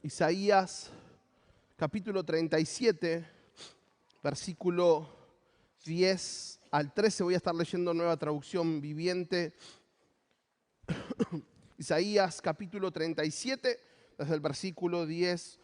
Isaías capítulo 37, versículo 10 al 13. Voy a estar leyendo Nueva Traducción Viviente. Isaías capítulo 37, desde el versículo 10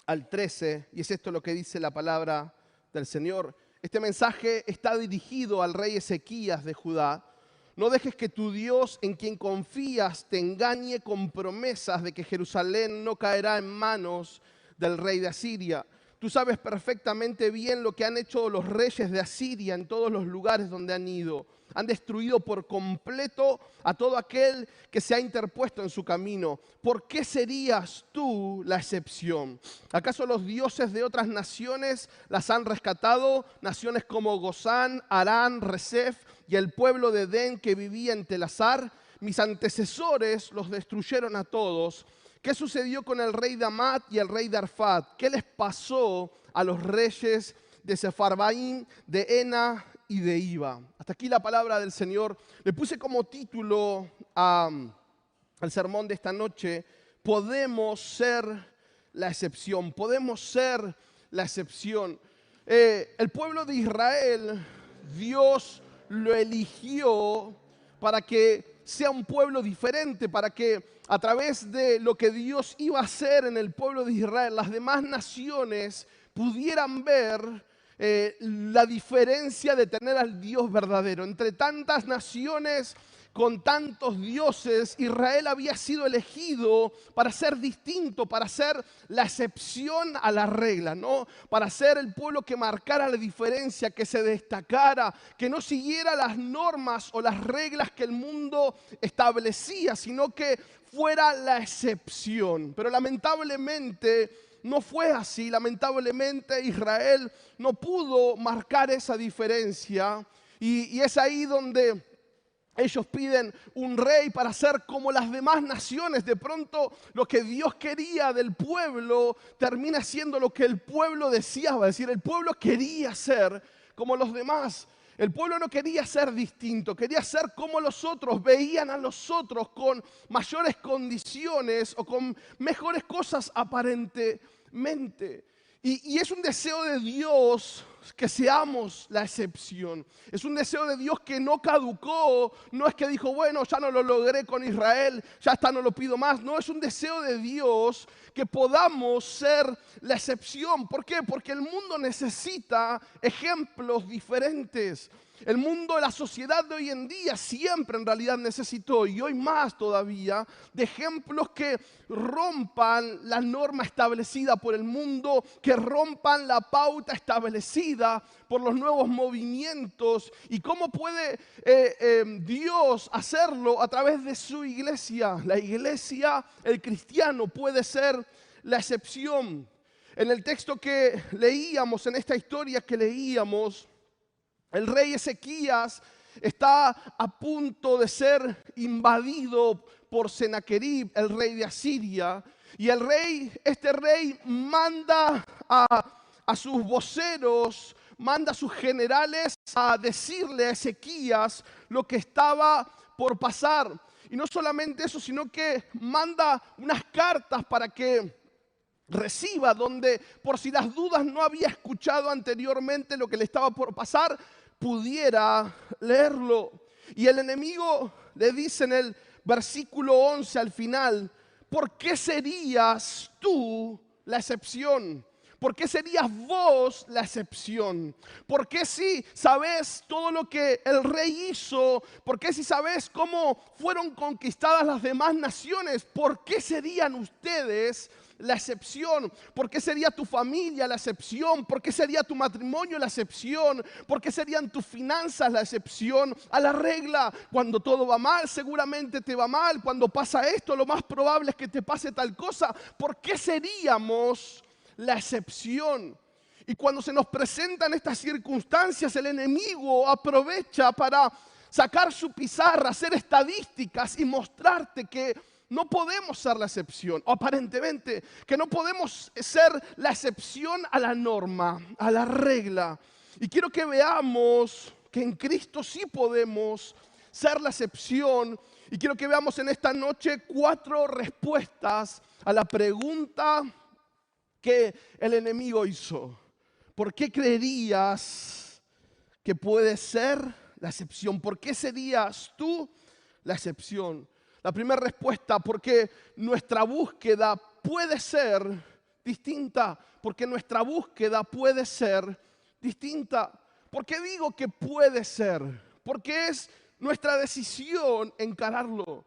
al 13. Y es esto lo que dice la palabra del Señor. Este mensaje está dirigido al rey Ezequías de Judá. No dejes que tu Dios, en quien confías, te engañe con promesas de que Jerusalén no caerá en manos del rey de Asiria. Tú sabes perfectamente bien lo que han hecho los reyes de Asiria en todos los lugares donde han ido. Han destruido por completo a todo aquel que se ha interpuesto en su camino. ¿Por qué serías tú la excepción? ¿Acaso los dioses de otras naciones las han rescatado? Naciones como Gozán, Harán, Resef y el pueblo de Edén que vivía en Telasar. Mis antecesores los destruyeron a todos. ¿Qué sucedió con el rey de Amat y el rey de Arfad? ¿Qué les pasó a los reyes de Sefarbaim, de Ena y de Iva? Hasta aquí la palabra del Señor. Le puse como título al sermón de esta noche: podemos ser la excepción. Podemos ser la excepción. El pueblo de Israel, Dios lo eligió para que sea un pueblo diferente, para que a través de lo que Dios iba a hacer en el pueblo de Israel, las demás naciones pudieran ver la diferencia de tener al Dios verdadero. Entre tantas naciones con tantos dioses, Israel había sido elegido para ser distinto, para ser la excepción a la regla, ¿no? Para ser el pueblo que marcara la diferencia, que se destacara, que no siguiera las normas o las reglas que el mundo establecía, sino que fuera la excepción. Pero lamentablemente no fue así. Lamentablemente Israel no pudo marcar esa diferencia, y es ahí donde ellos piden un rey para ser como las demás naciones. De pronto lo que Dios quería del pueblo termina siendo lo que el pueblo deseaba. Es decir, el pueblo quería ser como los demás. El pueblo no quería ser distinto, quería ser como los otros. Veían a los otros con mayores condiciones o con mejores cosas aparentemente. Y es un deseo de Dios que seamos la excepción. Es un deseo de Dios que no caducó. No es que dijo, bueno, ya no lo logré con Israel, ya está, no lo pido más. No, es un deseo de Dios que podamos ser la excepción. ¿Por qué? Porque el mundo necesita ejemplos diferentes. El mundo, la sociedad de hoy en día siempre en realidad necesitó, y hoy más todavía, de ejemplos que rompan la norma establecida por el mundo, que rompan la pauta establecida por los nuevos movimientos. ¿Y cómo puede Dios hacerlo? A través de su iglesia. La iglesia, el cristiano, puede ser la excepción. En el texto que leíamos, en esta historia que leíamos, el rey Ezequías está a punto de ser invadido por Senaquerib, el rey de Asiria. Y este rey manda a sus voceros, manda a sus generales a decirle a Ezequías lo que estaba por pasar. Y no solamente eso, sino que manda unas cartas para que reciba, donde por si las dudas no había escuchado anteriormente lo que le estaba por pasar, pudiera leerlo. Y el enemigo le dice en el versículo 11 al final: ¿por qué serías tú la excepción? ¿Por qué serías vos la excepción? ¿Por qué si sabes todo lo que el rey hizo? ¿Por qué si sabes cómo fueron conquistadas las demás naciones? ¿Por qué serían ustedes la excepción? ¿Por qué sería tu familia la excepción? ¿Por qué sería tu matrimonio la excepción? ¿Por qué serían tus finanzas la excepción a la regla? Cuando todo va mal, seguramente te va mal. Cuando pasa esto, lo más probable es que te pase tal cosa. ¿Por qué seríamos la excepción? Y cuando se nos presentan estas circunstancias, el enemigo aprovecha para sacar su pizarra, hacer estadísticas y mostrarte que no podemos ser la excepción, o aparentemente que no podemos ser la excepción a la norma, a la regla. Y quiero que veamos que en Cristo sí podemos ser la excepción Y quiero que veamos en esta noche 4 respuestas a la pregunta que el enemigo hizo. ¿Por qué creerías que puede ser la excepción? ¿Por qué serías tú la excepción? La primera respuesta, porque nuestra búsqueda puede ser distinta. Porque nuestra búsqueda puede ser distinta. ¿Por qué digo que puede ser? Porque es nuestra decisión encararlo.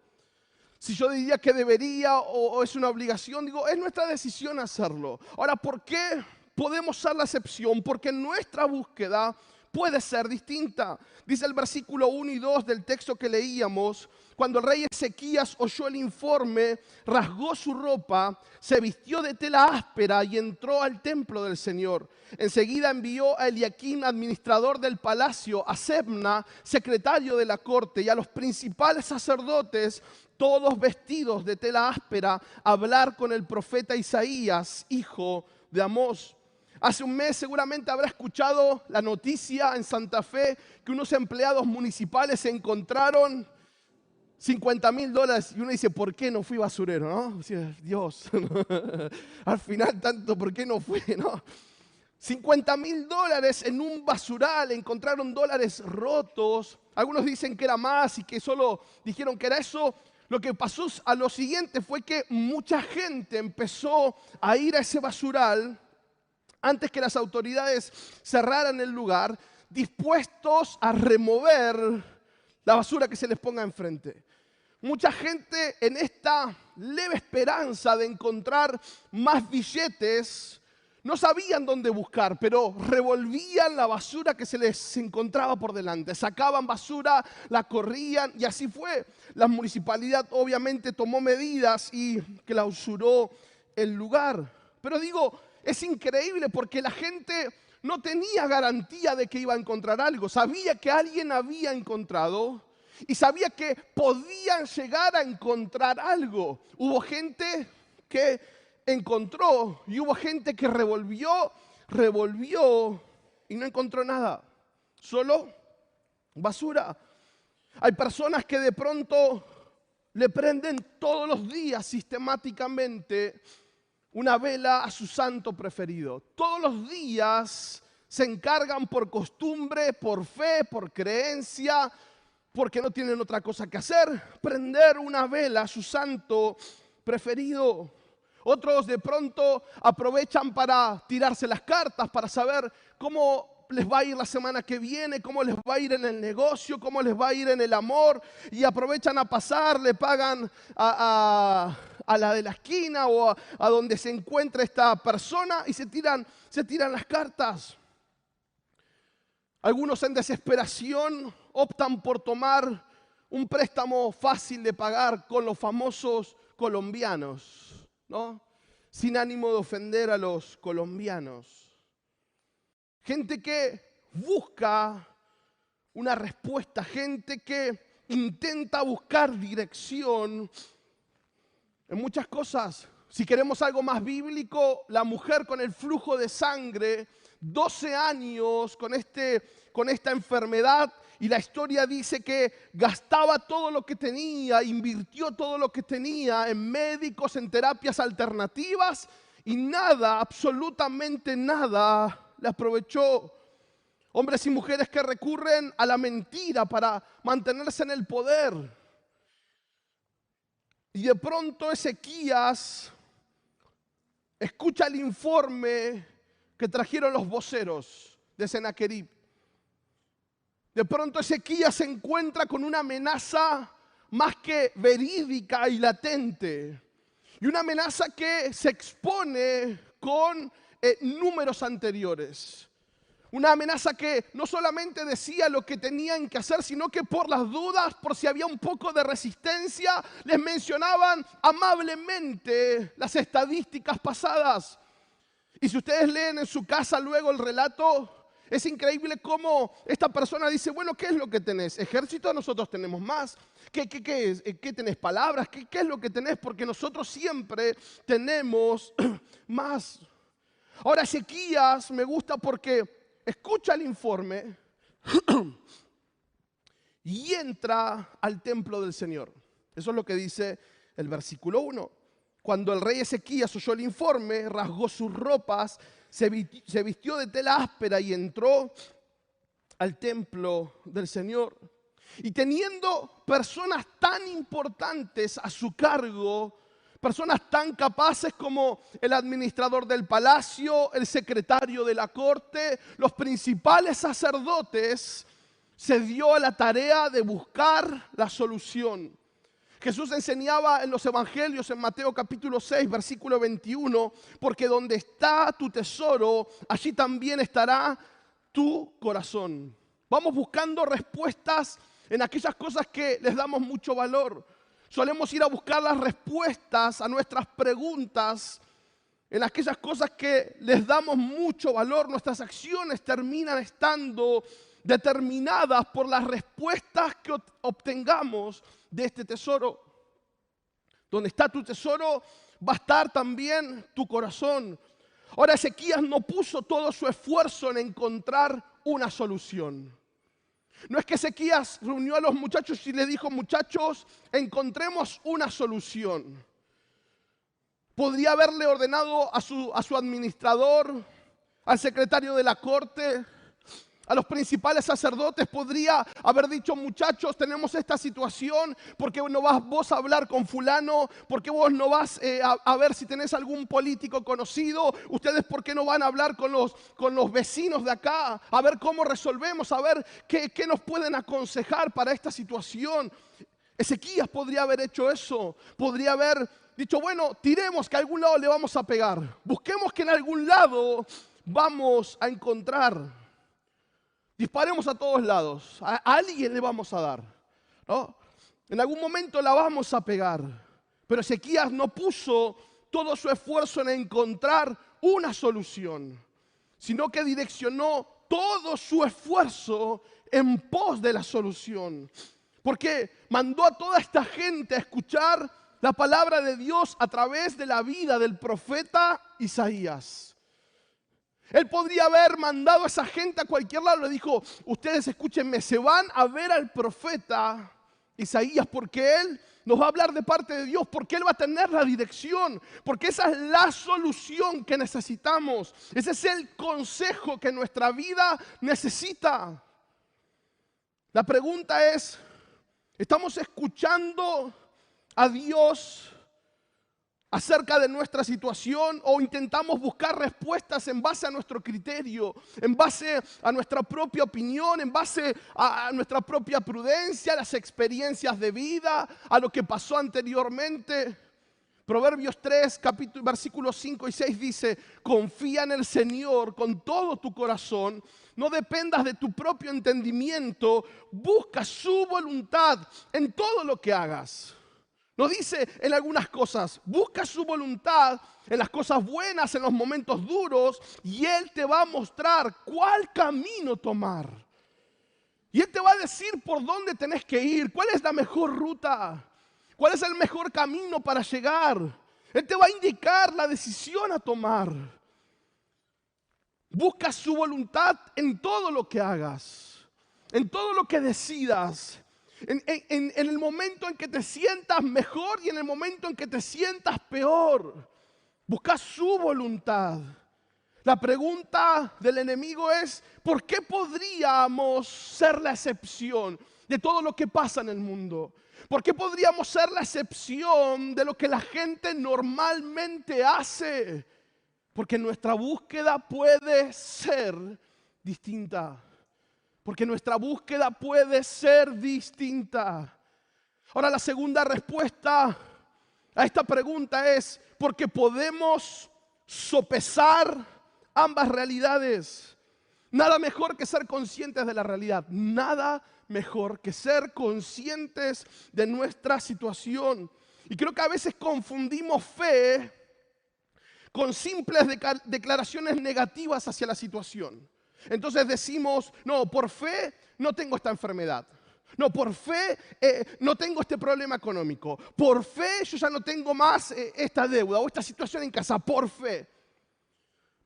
Si yo diría que debería o es una obligación, digo, es nuestra decisión hacerlo. Ahora, ¿por qué podemos ser la excepción? Porque nuestra búsqueda puede ser distinta. Dice el versículo 1 y 2 del texto que leíamos: cuando el rey Ezequías oyó el informe, rasgó su ropa, se vistió de tela áspera y entró al templo del Señor. Enseguida envió a Eliaquim, administrador del palacio, a Sebna, secretario de la corte, y a los principales sacerdotes, todos vestidos de tela áspera, a hablar con el profeta Isaías, hijo de Amós. Hace un mes seguramente habrá escuchado la noticia en Santa Fe que unos empleados municipales se encontraron $50,000 y uno dice, ¿por qué no fui basurero? ¿No? O sea, Dios, al final tanto, ¿por qué no fui? ¿No? $50,000 en un basural, encontraron dólares rotos. Algunos dicen que era más y que solo dijeron que era eso. Lo que pasó a lo siguiente fue que mucha gente empezó a ir a ese basural antes que las autoridades cerraran el lugar, dispuestos a remover la basura que se les ponga enfrente. Mucha gente en esta leve esperanza de encontrar más billetes, no sabían dónde buscar, pero revolvían la basura que se les encontraba por delante. Sacaban basura, la corrían y así fue. La municipalidad obviamente tomó medidas y clausuró el lugar. Pero digo, es increíble porque la gente no tenía garantía de que iba a encontrar algo. Sabía que alguien había encontrado y sabía que podían llegar a encontrar algo. Hubo gente que encontró y hubo gente que revolvió y no encontró nada. Solo basura. Hay personas que de pronto le prenden todos los días sistemáticamente una vela a su santo preferido. Todos los días se encargan por costumbre, por fe, por creencia, porque no tienen otra cosa que hacer, prender una vela a su santo preferido. Otros de pronto aprovechan para tirarse las cartas, para saber cómo les va a ir la semana que viene, cómo les va a ir en el negocio, cómo les va a ir en el amor, y aprovechan a pasar, le pagan a la de la esquina o a donde se encuentra esta persona y se tiran las cartas. Algunos en desesperación optan por tomar un préstamo fácil de pagar con los famosos colombianos, ¿no? Sin ánimo de ofender a los colombianos. Gente que busca una respuesta, gente que intenta buscar dirección en muchas cosas. Si queremos algo más bíblico, la mujer con el flujo de sangre, 12 años con esta enfermedad, y la historia dice que gastaba todo lo que tenía, invirtió todo lo que tenía en médicos, en terapias alternativas, y nada, absolutamente nada, le aprovechó. Hombres y mujeres que recurren a la mentira para mantenerse en el poder. Y de pronto Ezequías escucha el informe que trajeron los voceros de Sennacherib. De pronto Ezequías se encuentra con una amenaza más que verídica y latente. Y una amenaza que se expone con números anteriores. Una amenaza que no solamente decía lo que tenían que hacer, sino que por las dudas, por si había un poco de resistencia, les mencionaban amablemente las estadísticas pasadas. Y si ustedes leen en su casa luego el relato, es increíble cómo esta persona dice, bueno, ¿qué es lo que tenés? Ejército, nosotros tenemos más. ¿Qué es? ¿Qué tenés? Palabras. ¿Qué es lo que tenés? Porque nosotros siempre tenemos más. Ahora Ezequías me gusta porque escucha el informe y entra al templo del Señor. Eso es lo que dice el versículo 1. Cuando el rey Ezequías oyó el informe, rasgó sus ropas, se vistió de tela áspera y entró al templo del Señor. Y teniendo personas tan importantes a su cargo, personas tan capaces como el administrador del palacio, el secretario de la corte, los principales sacerdotes, se dio a la tarea de buscar la solución. Jesús enseñaba en los evangelios, en Mateo capítulo 6, versículo 21, porque donde está tu tesoro, allí también estará tu corazón. Vamos buscando respuestas en aquellas cosas que les damos mucho valor. Solemos ir a buscar las respuestas a nuestras preguntas en aquellas cosas que les damos mucho valor. Nuestras acciones terminan estando determinadas por las respuestas que obtengamos de este tesoro. Donde está tu tesoro, va a estar también tu corazón. Ahora, Ezequías no puso todo su esfuerzo en encontrar una solución. No es que Ezequías reunió a los muchachos y le dijo: muchachos, encontremos una solución. Podría haberle ordenado a su administrador, al secretario de la corte, a los principales sacerdotes, podría haber dicho: muchachos, tenemos esta situación, ¿por qué no vas vos a hablar con fulano? ¿Por qué vos no vas a ver si tenés algún político conocido? ¿Ustedes por qué no van a hablar con los vecinos de acá? A ver cómo resolvemos, a ver qué nos pueden aconsejar para esta situación. Ezequías podría haber hecho eso, podría haber dicho: bueno, tiremos que a algún lado le vamos a pegar, busquemos que en algún lado vamos a encontrar. Disparemos a todos lados, a alguien le vamos a dar, ¿no? En algún momento la vamos a pegar. Pero Ezequías no puso todo su esfuerzo en encontrar una solución, sino que direccionó todo su esfuerzo en pos de la solución. Porque mandó a toda esta gente a escuchar la palabra de Dios a través de la vida del profeta Isaías. Él podría haber mandado a esa gente a cualquier lado. Le dijo: ustedes escúchenme, se van a ver al profeta Isaías, porque él nos va a hablar de parte de Dios, porque él va a tener la dirección, porque esa es la solución que necesitamos. Ese es el consejo que nuestra vida necesita. La pregunta es: ¿estamos escuchando a Dios acerca de nuestra situación, o intentamos buscar respuestas en base a nuestro criterio, en base a nuestra propia opinión, en base a nuestra propia prudencia, a las experiencias de vida, a lo que pasó anteriormente? Proverbios 3, versículos 5 y 6 dice: confía en el Señor con todo tu corazón, no dependas de tu propio entendimiento, busca su voluntad en todo lo que hagas. No dice en algunas cosas, busca su voluntad en las cosas buenas, en los momentos duros, y Él te va a mostrar cuál camino tomar. Y Él te va a decir por dónde tenés que ir, cuál es la mejor ruta, cuál es el mejor camino para llegar. Él te va a indicar la decisión a tomar. Busca su voluntad en todo lo que hagas, en todo lo que decidas. En el momento en que te sientas mejor y en el momento en que te sientas peor, busca su voluntad. La pregunta del enemigo es: ¿por qué podríamos ser la excepción de todo lo que pasa en el mundo? ¿Por qué podríamos ser la excepción de lo que la gente normalmente hace? Porque nuestra búsqueda puede ser distinta. Porque nuestra búsqueda puede ser distinta. Ahora, la segunda respuesta a esta pregunta es: porque podemos sopesar ambas realidades. Nada mejor que ser conscientes de la realidad. Nada mejor que ser conscientes de nuestra situación. Y creo que a veces confundimos fe con simples declaraciones negativas hacia la situación. Entonces decimos: no, por fe no tengo esta enfermedad. No, por fe no tengo este problema económico. Por fe yo ya no tengo más esta deuda o esta situación en casa. Por fe.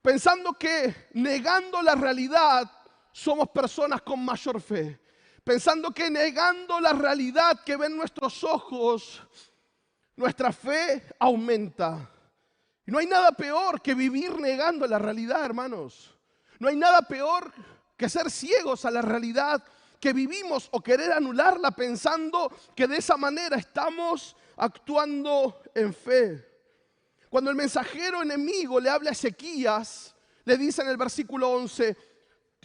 Pensando que negando la realidad somos personas con mayor fe. pensando que negando la realidad que ven nuestros ojos, nuestra fe aumenta. Y no hay nada peor que vivir negando la realidad, hermanos. No hay nada peor que ser ciegos a la realidad que vivimos o querer anularla pensando que de esa manera estamos actuando en fe. Cuando el mensajero enemigo le habla a Ezequías, le dice en el versículo 11,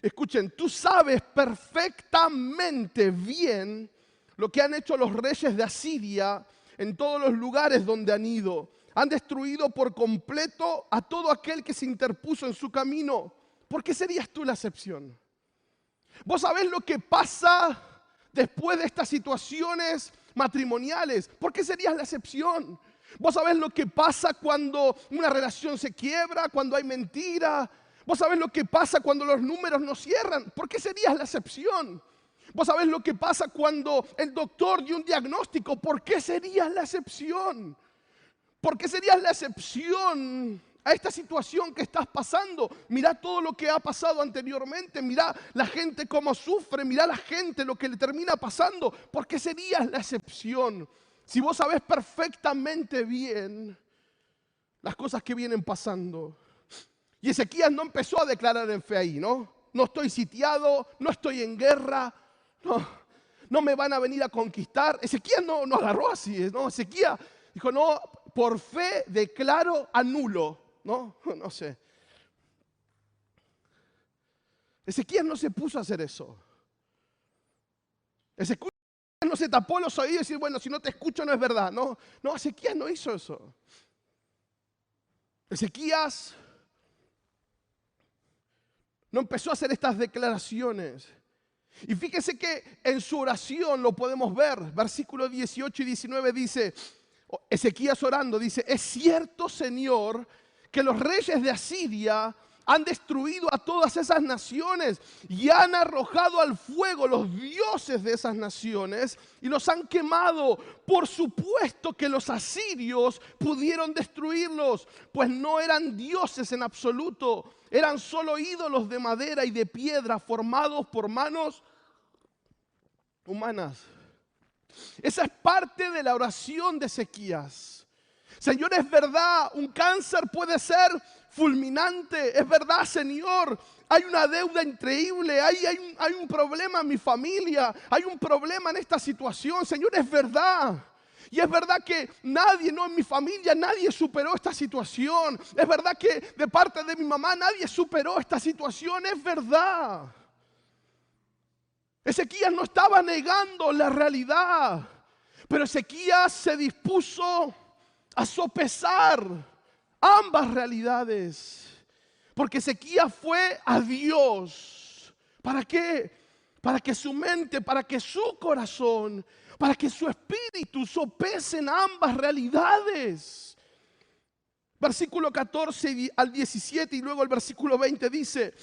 escuchen, tú sabes perfectamente bien lo que han hecho los reyes de Asiria en todos los lugares donde han ido. Han destruido por completo a todo aquel que se interpuso en su camino. ¿Por qué serías tú la excepción? ¿Vos sabés lo que pasa después de estas situaciones matrimoniales? ¿Por qué serías la excepción? ¿Vos sabés lo que pasa cuando una relación se quiebra, cuando hay mentira? ¿Vos sabés lo que pasa cuando los números no cierran? ¿Por qué serías la excepción? ¿Vos sabés lo que pasa cuando el doctor dio un diagnóstico? ¿Por qué serías la excepción? ¿Por qué serías la excepción a esta situación que estás pasando? Mirá todo lo que ha pasado anteriormente, mirá la gente cómo sufre, mirá la gente lo que le termina pasando. ¿Por qué serías la excepción? Si vos sabés perfectamente bien las cosas que vienen pasando. Y Ezequías no empezó a declarar en fe ahí, ¿no? No estoy sitiado, no estoy en guerra, no me van a venir a conquistar. Ezequías no agarró así, ¿no? Ezequías dijo, no, por fe declaro anulo, ¿no? No sé. Ezequías no se puso a hacer eso. Ezequías no se tapó los oídos y decir, bueno, si no te escucho no es verdad. No, Ezequías no hizo eso. Ezequías no empezó a hacer estas declaraciones. Y fíjese que en su oración lo podemos ver. Versículos 18 y 19 dice, Ezequías orando, dice, es cierto, Señor, que los reyes de Asiria han destruido a todas esas naciones y han arrojado al fuego los dioses de esas naciones y los han quemado. Por supuesto que los asirios pudieron destruirlos, pues no eran dioses en absoluto, eran solo ídolos de madera y de piedra formados por manos humanas. Esa es parte de la oración de Ezequías. Señor, es verdad, un cáncer puede ser fulminante. Es verdad, Señor, hay una deuda increíble, hay un problema en mi familia, hay un problema en esta situación. Señor, es verdad. Y es verdad que nadie, no en mi familia, nadie superó esta situación. Es verdad que de parte de mi mamá nadie superó esta situación. Es verdad. Ezequías no estaba negando la realidad, pero Ezequías se dispuso a sopesar ambas realidades. Porque Ezequías fue a Dios. ¿Para qué? Para que su mente, para que su corazón, para que su espíritu sopesen ambas realidades. Versículo 14 al 17 y luego el versículo 20 dice: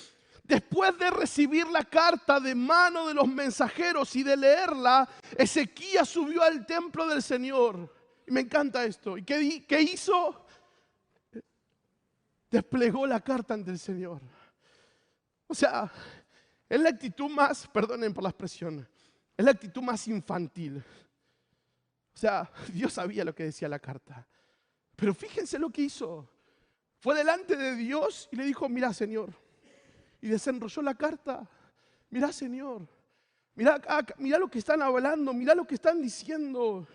después de recibir la carta de mano de los mensajeros y de leerla, Ezequías subió al templo del Señor. Y me encanta esto. ¿Y qué hizo? Desplegó la carta ante el Señor. O sea, es la actitud más, perdonen por la expresión, es la actitud más infantil. O sea, Dios sabía lo que decía la carta. Pero fíjense lo que hizo. Fue delante de Dios y le dijo: mira, Señor. Y desenrolló la carta. Mira, Señor. Mira lo que están hablando. Mira lo que están diciendo.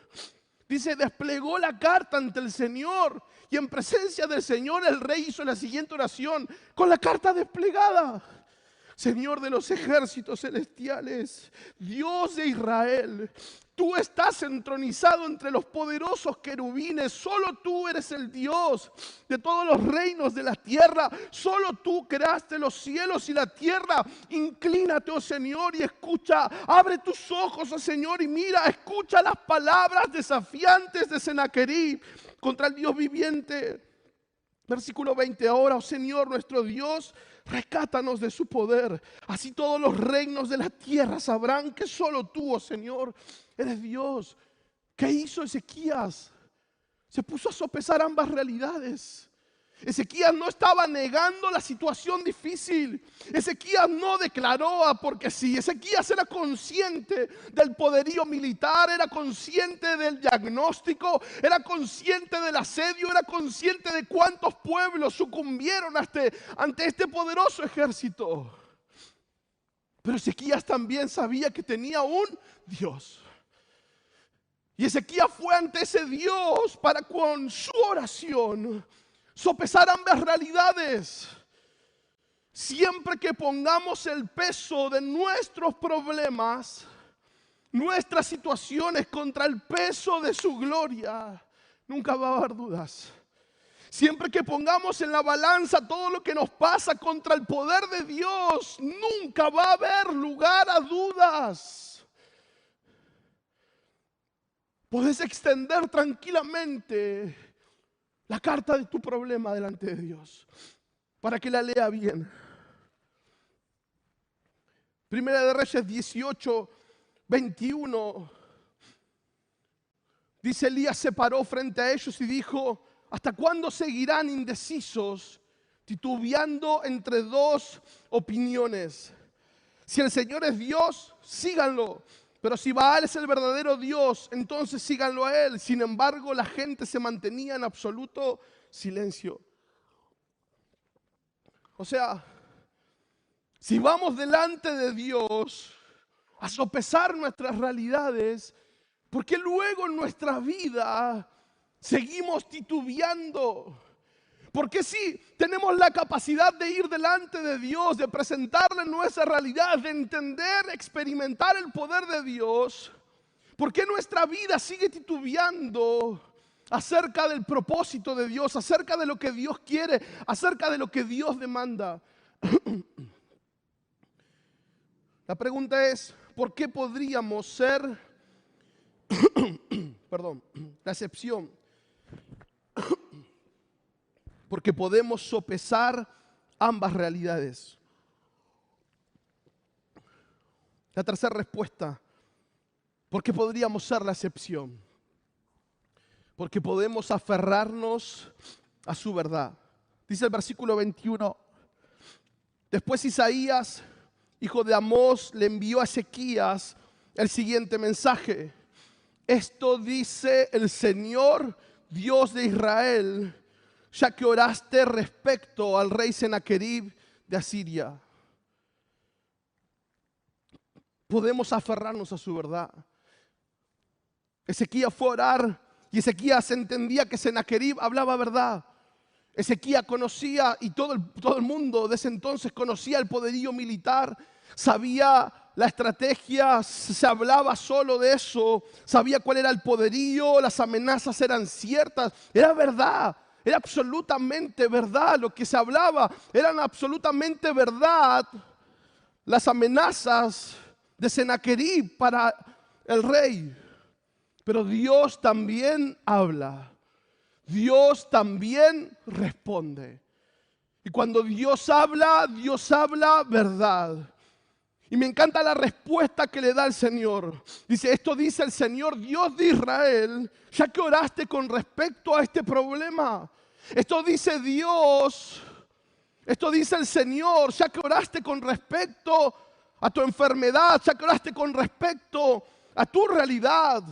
Dice, desplegó la carta ante el Señor. Y en presencia del Señor el rey hizo la siguiente oración con la carta desplegada. Señor de los ejércitos celestiales, Dios de Israel, tú estás entronizado entre los poderosos querubines. Solo tú eres el Dios de todos los reinos de la tierra. Solo tú creaste los cielos y la tierra. Inclínate, oh Señor, y escucha. Abre tus ojos, oh Señor, y mira, escucha las palabras desafiantes de Sennacherib contra el Dios viviente. Versículo 20, ahora, oh Señor, nuestro Dios, rescátanos de su poder. Así todos los reinos de la tierra sabrán que solo tú, oh Señor, eres Dios. ¿Qué hizo Ezequías? Se puso a sopesar ambas realidades. Ezequías no estaba negando la situación difícil. Ezequías no declaró porque sí. Ezequías era consciente del poderío militar, era consciente del diagnóstico, era consciente del asedio, era consciente de cuántos pueblos sucumbieron ante este poderoso ejército. Pero Ezequías también sabía que tenía un Dios. Y Ezequías fue ante ese Dios para con su oración sopesar ambas realidades. Siempre que pongamos el peso de nuestros problemas, nuestras situaciones contra el peso de su gloria, nunca va a haber dudas. Siempre que pongamos en la balanza todo lo que nos pasa contra el poder de Dios, nunca va a haber lugar a dudas. Puedes extender tranquilamente la carta de tu problema delante de Dios para que la lea bien. Primera de Reyes 18, 21. Dice: Elías se paró frente a ellos y dijo: ¿hasta cuándo seguirán indecisos, titubeando entre dos opiniones? Si el Señor es Dios, síganlo. Pero si Baal es el verdadero Dios, entonces síganlo a él. Sin embargo, la gente se mantenía en absoluto silencio. O sea, si vamos delante de Dios a sopesar nuestras realidades, ¿por qué luego en nuestra vida seguimos titubeando? Porque si tenemos la capacidad de ir delante de Dios, de presentarle nuestra realidad, de entender, experimentar el poder de Dios, ¿por qué nuestra vida sigue titubeando acerca del propósito de Dios, acerca de lo que Dios quiere, acerca de lo que Dios demanda? La pregunta es, ¿por qué podríamos ser, la excepción? Porque podemos sopesar ambas realidades. La tercera respuesta, porque podríamos ser la excepción. Porque podemos aferrarnos a su verdad. Dice el versículo 21. Después Isaías, hijo de Amós, le envió a Ezequías el siguiente mensaje. Esto dice el Señor, Dios de Israel, ya que oraste respecto al rey Sennacherib de Asiria. Podemos aferrarnos a su verdad. Ezequías fue a orar y Ezequías entendía que Sennacherib hablaba verdad. Ezequías conocía, y todo el mundo de ese entonces conocía el poderío militar, sabía la estrategia, se hablaba solo de eso, sabía cuál era el poderío, las amenazas eran ciertas, era verdad. Era absolutamente verdad lo que se hablaba. Eran absolutamente verdad las amenazas de Sennacherib para el rey. Pero Dios también habla. Dios también responde. Y cuando Dios habla verdad. Y me encanta la respuesta que le da el Señor. Dice, esto dice el Señor, Dios de Israel, ya que oraste con respecto a este problema. Esto dice Dios, esto dice el Señor, ya que oraste con respecto a tu enfermedad, ya que oraste con respecto a tu realidad,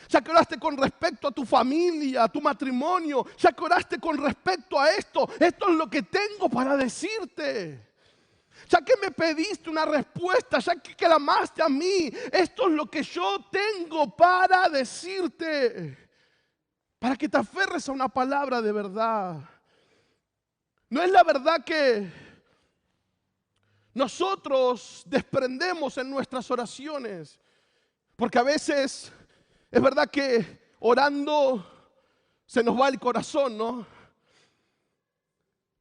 ya que oraste con respecto a tu familia, a tu matrimonio, ya que oraste con respecto a esto. Esto es lo que tengo para decirte. Ya que me pediste una respuesta, ya que clamaste a mí, esto es lo que yo tengo para decirte. Para que te aferres a una palabra de verdad. No es la verdad que nosotros desprendemos en nuestras oraciones. Porque a veces es verdad que orando se nos va el corazón, ¿no?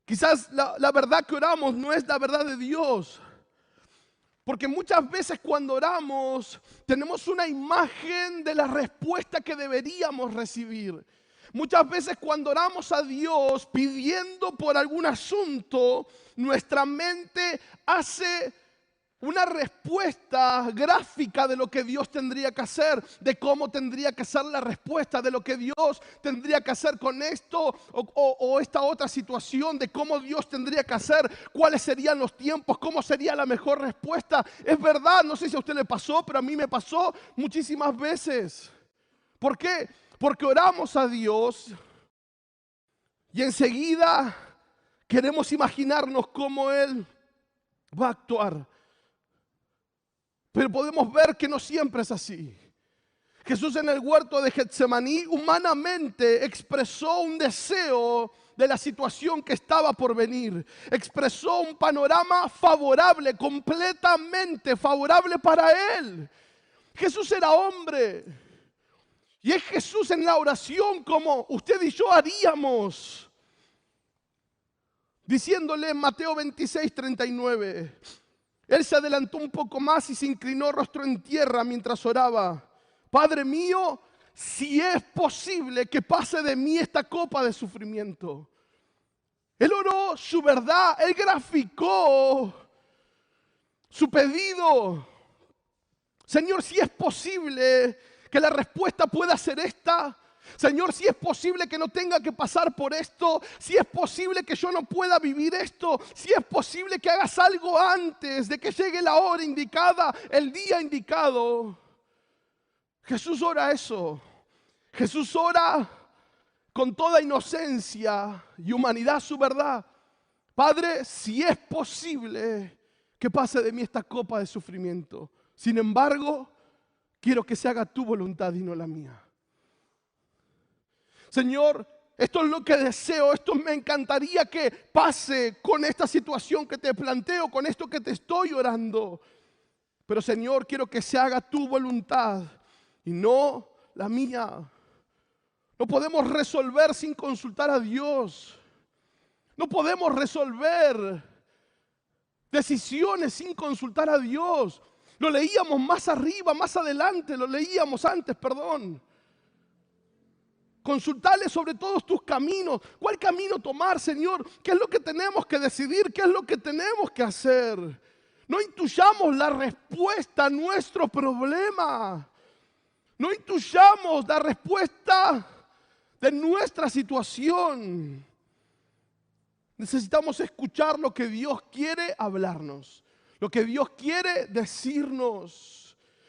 Quizás la verdad que oramos no es la verdad de Dios. Porque muchas veces cuando oramos tenemos una imagen de la respuesta que deberíamos recibir. Muchas veces cuando oramos a Dios pidiendo por algún asunto, nuestra mente hace una respuesta gráfica de lo que Dios tendría que hacer, de cómo tendría que ser la respuesta, de lo que Dios tendría que hacer con esto o esta otra situación, de cómo Dios tendría que hacer, cuáles serían los tiempos, cómo sería la mejor respuesta. Es verdad, no sé si a usted le pasó, pero a mí me pasó muchísimas veces. ¿Por qué? Porque oramos a Dios y enseguida queremos imaginarnos cómo Él va a actuar. Pero podemos ver que no siempre es así. Jesús en el huerto de Getsemaní humanamente expresó un deseo de la situación que estaba por venir. Expresó un panorama favorable, completamente favorable para él. Jesús era hombre. Y es Jesús en la oración como usted y yo haríamos. Diciéndole en Mateo 26:39. Él se adelantó un poco más y se inclinó rostro en tierra mientras oraba. Padre mío, si es posible que pase de mí esta copa de sufrimiento. Él oró su verdad, él graficó su pedido. Señor, si es posible que la respuesta pueda ser esta. Señor, si es posible que no tenga que pasar por esto, si es posible que yo no pueda vivir esto, si es posible que hagas algo antes de que llegue la hora indicada, el día indicado. Jesús ora eso. Jesús ora con toda inocencia y humanidad su verdad. Padre, si es posible que pase de mí esta copa de sufrimiento. Sin embargo, quiero que se haga tu voluntad y no la mía. Señor, esto es lo que deseo, esto me encantaría que pase con esta situación que te planteo, con esto que te estoy orando. Pero Señor, quiero que se haga tu voluntad y no la mía. No podemos resolver sin consultar a Dios. No podemos resolver decisiones sin consultar a Dios. Lo leíamos más arriba, más adelante, lo leíamos antes, perdón. Consultarle sobre todos tus caminos. ¿Cuál camino tomar, Señor? ¿Qué es lo que tenemos que decidir? ¿Qué es lo que tenemos que hacer? No intuyamos la respuesta a nuestro problema. No intuyamos la respuesta de nuestra situación. Necesitamos escuchar lo que Dios quiere hablarnos. Lo que Dios quiere decirnos.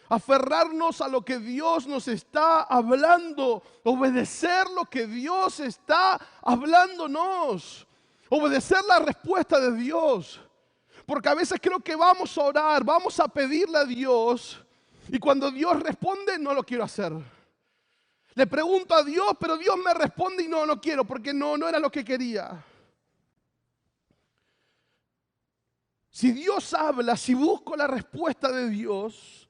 Aferrarnos a lo que Dios nos está hablando. Obedecer lo que Dios está hablándonos. Obedecer la respuesta de Dios. Porque a veces creo que vamos a orar, vamos a pedirle a Dios. Y cuando Dios responde, no lo quiero hacer. Le pregunto a Dios, pero Dios me responde y no quiero, porque no era lo que quería. Si Dios habla, si busco la respuesta de Dios,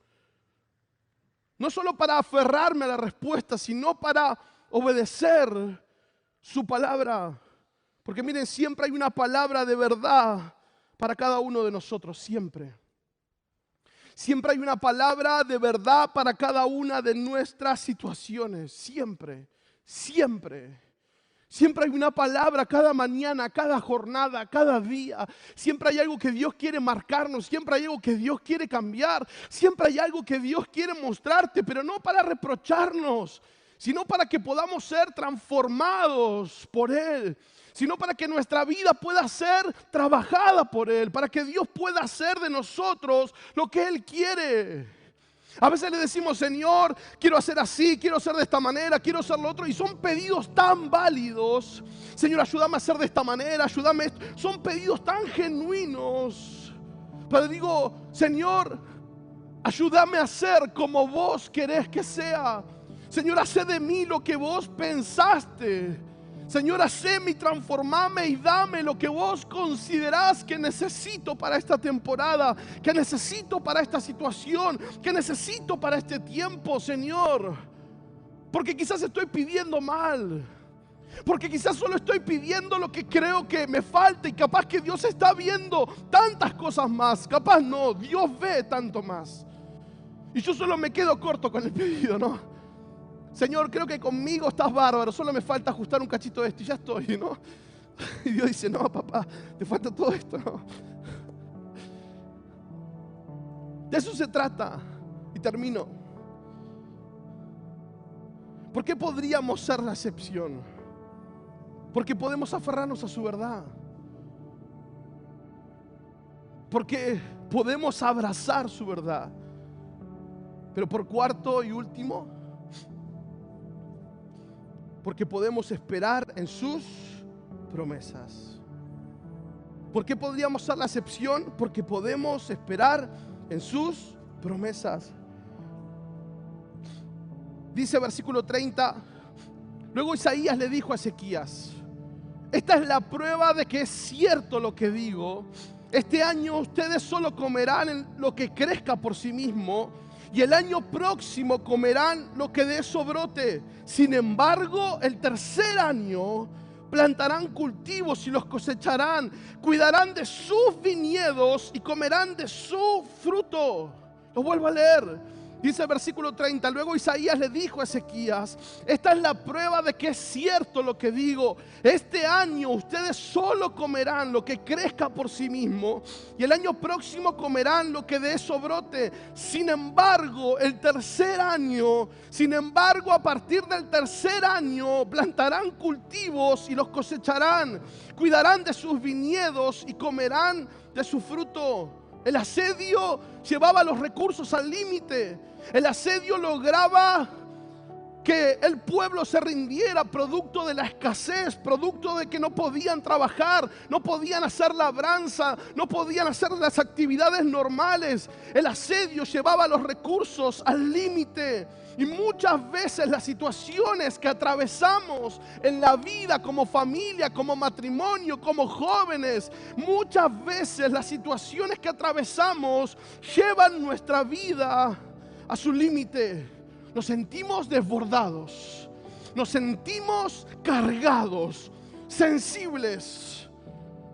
no solo para aferrarme a la respuesta, sino para obedecer su palabra. Porque miren, siempre hay una palabra de verdad para cada uno de nosotros, siempre. Siempre hay una palabra de verdad para cada una de nuestras situaciones, siempre, siempre. Siempre hay una palabra cada mañana, cada jornada, cada día. Siempre hay algo que Dios quiere marcarnos. Siempre hay algo que Dios quiere cambiar. Siempre hay algo que Dios quiere mostrarte, pero no para reprocharnos, sino para que podamos ser transformados por Él. Sino para que nuestra vida pueda ser trabajada por Él. Para que Dios pueda hacer de nosotros lo que Él quiere. A veces le decimos, Señor, quiero hacer así, quiero hacer de esta manera, quiero hacer lo otro. Y son pedidos tan válidos. Señor, ayúdame a hacer de esta manera, ayúdame. Son pedidos tan genuinos. Pero digo, Señor, ayúdame a hacer como vos querés que sea. Señor, hacé de mí lo que vos pensaste. Señor, haceme y transformame y dame lo que vos considerás que necesito para esta temporada, que necesito para esta situación, que necesito para este tiempo, Señor. Porque quizás estoy pidiendo mal. Porque quizás solo estoy pidiendo lo que creo que me falta y capaz que Dios está viendo tantas cosas más. Capaz no, Dios ve tanto más. Y yo solo me quedo corto con el pedido, ¿no? Señor, creo que conmigo estás bárbaro, solo me falta ajustar un cachito de esto y ya estoy, ¿no? Y Dios dice, no, papá, te falta todo esto, ¿no? De eso se trata. Y termino. ¿Por qué podríamos ser la excepción? Porque podemos aferrarnos a su verdad. Porque podemos abrazar su verdad. Pero por cuarto y último, porque podemos esperar en sus promesas. ¿Por qué podríamos ser la excepción? Porque podemos esperar en sus promesas. Dice versículo 30, luego Isaías le dijo a Ezequías: esta es la prueba de que es cierto lo que digo. Este año ustedes solo comerán lo que crezca por sí mismo, y el año próximo comerán lo que de eso brote. Sin embargo, el tercer año plantarán cultivos y los cosecharán, cuidarán de sus viñedos y comerán de su fruto. Lo vuelvo a leer. Dice el versículo 30, luego Isaías le dijo a Ezequías: esta es la prueba de que es cierto lo que digo. Este año ustedes solo comerán lo que crezca por sí mismo, y el año próximo comerán lo que de eso brote. Sin embargo, a partir del tercer año plantarán cultivos y los cosecharán, cuidarán de sus viñedos y comerán de su fruto. El asedio llevaba los recursos al límite. El asedio lograba que el pueblo se rindiera, producto de la escasez, producto de que no podían trabajar, no podían hacer labranza, no podían hacer las actividades normales. El asedio llevaba los recursos al límite. Y muchas veces las situaciones que atravesamos en la vida como familia, como matrimonio, como jóvenes, muchas veces las situaciones que atravesamos llevan nuestra vida a su límite. Nos sentimos desbordados, nos sentimos cargados, sensibles,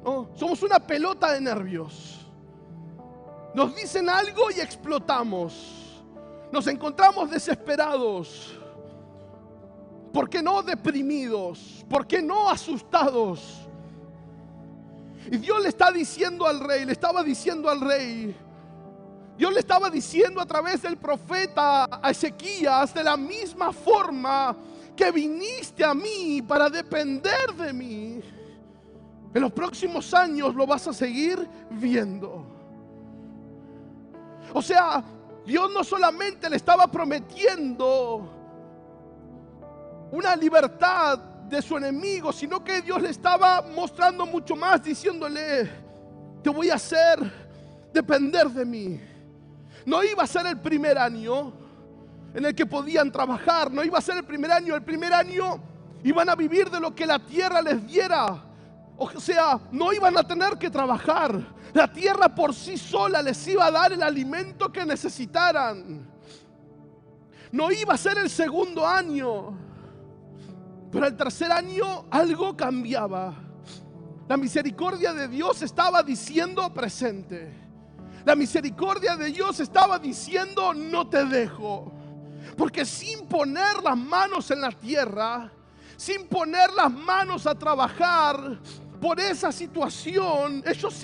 ¿no? Somos una pelota de nervios. Nos dicen algo y explotamos. Nos encontramos desesperados. ¿Por qué no deprimidos? ¿Por qué no asustados? Y Dios le está diciendo al rey, le estaba diciendo al rey, Dios le estaba diciendo a través del profeta a Ezequías: de la misma forma que viniste a mí para depender de mí, en los próximos años lo vas a seguir viendo. O sea, Dios no solamente le estaba prometiendo una libertad de su enemigo, sino que Dios le estaba mostrando mucho más, diciéndole: te voy a hacer depender de mí. No iba a ser el primer año en el que podían trabajar, no iba a ser el primer año iban a vivir de lo que la tierra les diera. O sea, no iban a tener que trabajar. La tierra por sí sola les iba a dar el alimento que necesitaran. No iba a ser el segundo año, pero el tercer año algo cambiaba. La misericordia de Dios estaba diciendo presente. La misericordia de Dios estaba diciendo: no te dejo. Porque sin poner las manos en la tierra, sin poner las manos a trabajar por esa situación, ellos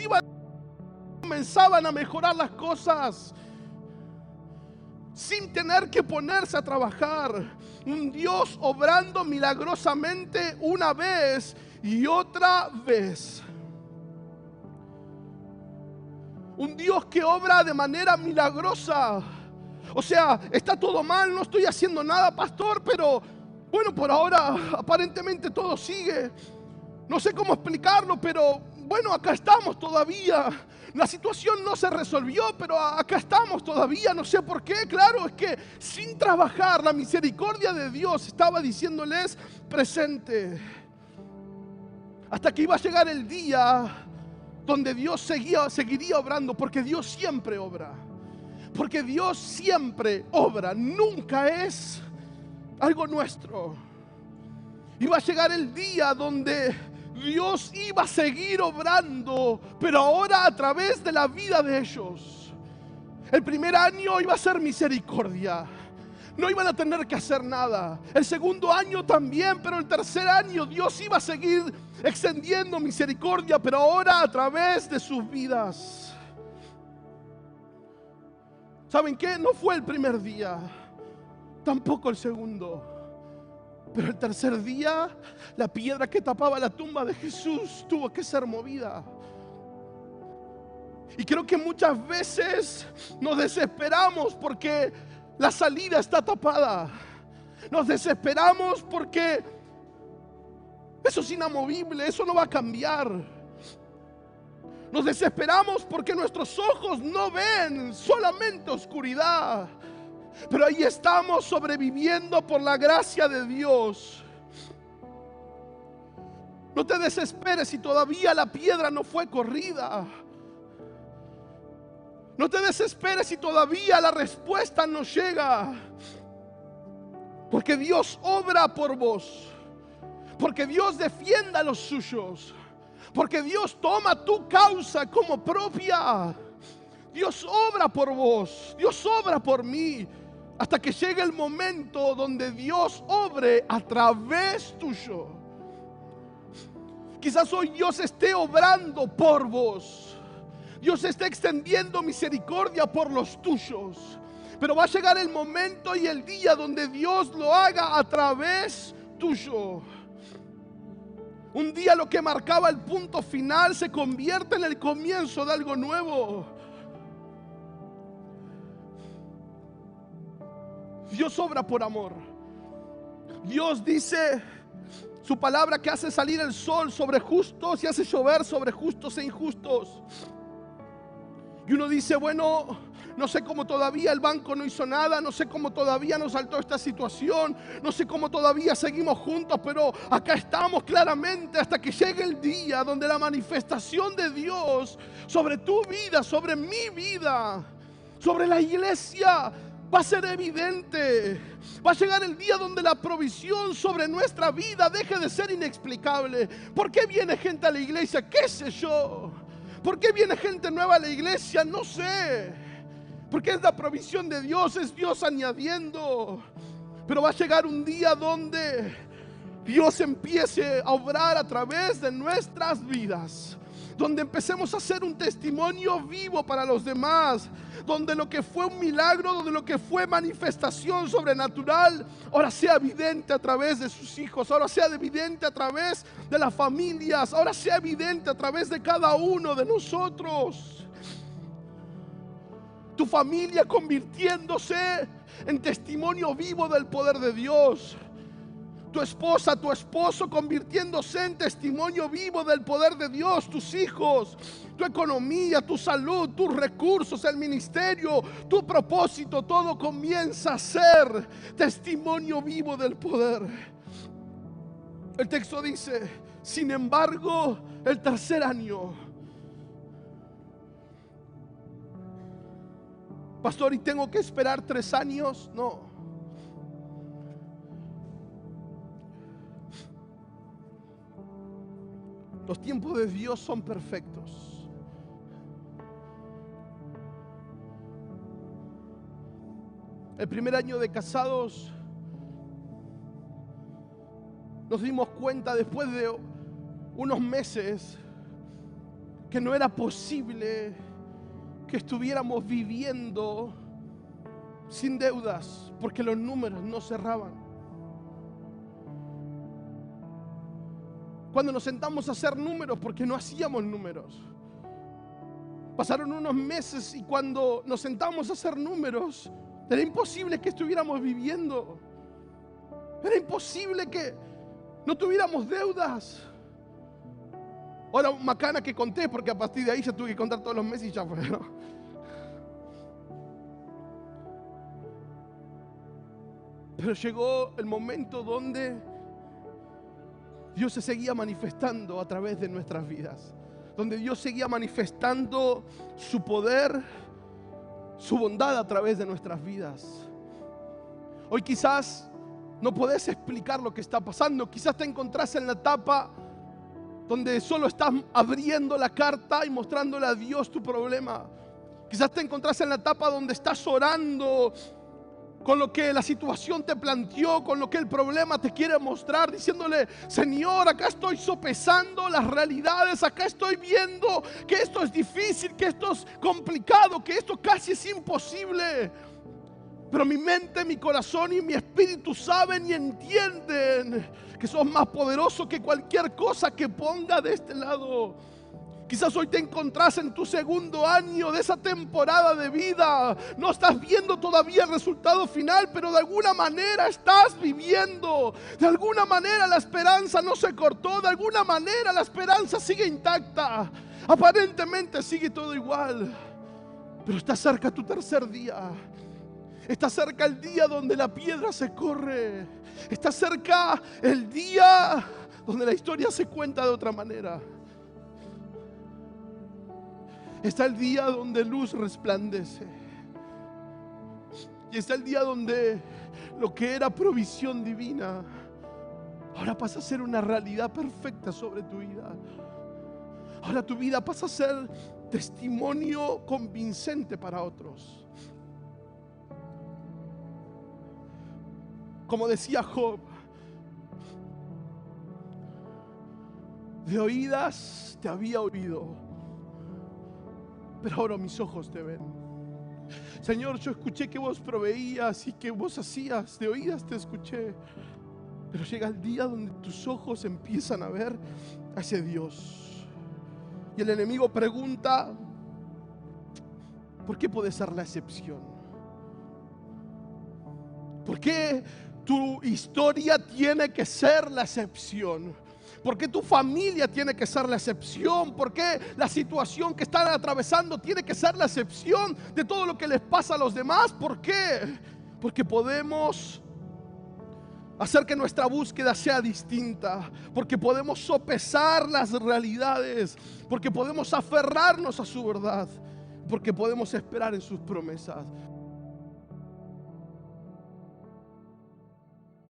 comenzaban a mejorar las cosas sin tener que ponerse a trabajar. Un Dios obrando milagrosamente una vez y otra vez. Un Dios que obra de manera milagrosa. O sea, está todo mal, no estoy haciendo nada, pastor, pero bueno, por ahora aparentemente todo sigue. No sé cómo explicarlo, pero bueno, acá estamos todavía. La situación no se resolvió, pero acá estamos todavía. No sé por qué. Claro, es que sin trabajar, la misericordia de Dios estaba diciéndoles presente. Hasta que iba a llegar el día donde Dios seguiría obrando, porque Dios siempre obra. Porque Dios siempre obra, nunca es algo nuestro. Iba a llegar el día donde Dios iba a seguir obrando, pero ahora a través de la vida de ellos. El primer año iba a ser misericordia. No iban a tener que hacer nada. El segundo año también, pero el tercer año Dios iba a seguir extendiendo misericordia, pero ahora a través de sus vidas. ¿Saben qué? No fue el primer día, tampoco el segundo. Pero el tercer día, la piedra que tapaba la tumba de Jesús tuvo que ser movida. Y creo que muchas veces nos desesperamos porque la salida está tapada. Nos desesperamos porque eso es inamovible, eso no va a cambiar. Nos desesperamos porque nuestros ojos no ven, solamente oscuridad. Pero ahí estamos sobreviviendo por la gracia de Dios. No te desesperes si todavía la piedra no fue corrida. No te desesperes si todavía la respuesta no llega. Porque Dios obra por vos. Porque Dios defiende a los suyos. Porque Dios toma tu causa como propia. Dios obra por vos. Dios obra por mí. Hasta que llegue el momento donde Dios obre a través tuyo. Quizás hoy Dios esté obrando por vos. Dios está extendiendo misericordia por los tuyos. Pero va a llegar el momento y el día donde Dios lo haga a través tuyo. Un día lo que marcaba el punto final se convierte en el comienzo de algo nuevo. Dios obra por amor. Dios dice su palabra que hace salir el sol sobre justos y hace llover sobre justos e injustos. Y uno dice, bueno, no sé cómo todavía el banco no hizo nada, no sé cómo todavía nos saltó esta situación, no sé cómo todavía seguimos juntos, pero acá estamos claramente hasta que llegue el día donde la manifestación de Dios sobre tu vida, sobre mi vida, sobre la iglesia, va a ser evidente. Va a llegar el día donde la provisión sobre nuestra vida deje de ser inexplicable. ¿Por qué viene gente a la iglesia? ¿Qué sé yo? ¿Por qué viene gente nueva a la iglesia? No sé. Porque es la provisión de Dios, es Dios añadiendo. Pero va a llegar un día donde Dios empiece a obrar a través de nuestras vidas. Donde empecemos a ser un testimonio vivo para los demás. Donde lo que fue un milagro, donde lo que fue manifestación sobrenatural, ahora sea evidente a través de sus hijos, ahora sea evidente a través de las familias, ahora sea evidente a través de cada uno de nosotros. Tu familia convirtiéndose en testimonio vivo del poder de Dios. Tu esposa, tu esposo convirtiéndose en testimonio vivo del poder de Dios. Tus hijos, tu economía, tu salud, tus recursos, el ministerio, tu propósito, todo comienza a ser testimonio vivo del poder. El texto dice, sin embargo, el tercer año. Pastor, ¿y tengo que esperar 3 años? No. Los tiempos de Dios son perfectos. El primer año de casados nos dimos cuenta después de unos meses que no era posible que estuviéramos viviendo sin deudas porque los números no cerraban. Cuando nos sentamos a hacer números, porque no hacíamos números. Pasaron unos meses y cuando nos sentamos a hacer números, era imposible que estuviéramos viviendo. Era imposible que no tuviéramos deudas. Ahora, macana que conté, porque a partir de ahí ya tuve que contar todos los meses y ya fue, ¿no? Pero llegó el momento donde Dios se seguía manifestando a través de nuestras vidas. Donde Dios seguía manifestando su poder, su bondad a través de nuestras vidas. Hoy quizás no podés explicar lo que está pasando. Quizás te encontrás en la etapa donde solo estás abriendo la carta y mostrándole a Dios tu problema. Quizás te encontrás en la etapa donde estás orando con lo que la situación te planteó, con lo que el problema te quiere mostrar, diciéndole: Señor, acá estoy sopesando las realidades, acá estoy viendo que esto es difícil, que esto es complicado, que esto casi es imposible. Pero mi mente, mi corazón y mi espíritu saben y entienden que sos más poderoso que cualquier cosa que ponga de este lado. Quizás hoy te encontrás en tu segundo año de esa temporada de vida. No estás viendo todavía el resultado final, pero de alguna manera estás viviendo. De alguna manera la esperanza no se cortó. De alguna manera la esperanza sigue intacta. Aparentemente sigue todo igual. Pero está cerca tu tercer día. Está cerca el día donde la piedra se corre. Está cerca el día donde la historia se cuenta de otra manera. Está el día donde luz resplandece. Y está el día donde lo que era provisión divina ahora pasa a ser una realidad perfecta sobre tu vida. Ahora tu vida pasa a ser testimonio convincente para otros. Como decía Job, de oídas te había oído, pero ahora mis ojos te ven. Señor, yo escuché que vos proveías y que vos hacías, de oídas te escuché, pero llega el día donde tus ojos empiezan a ver a ese Dios. Y el enemigo pregunta: ¿por qué puede ser la excepción? ¿Por qué tu historia tiene que ser la excepción? ¿Por qué tu familia tiene que ser la excepción? ¿Por qué la situación que están atravesando tiene que ser la excepción de todo lo que les pasa a los demás? ¿Por qué? Porque podemos hacer que nuestra búsqueda sea distinta, porque podemos sopesar las realidades, porque podemos aferrarnos a su verdad, porque podemos esperar en sus promesas.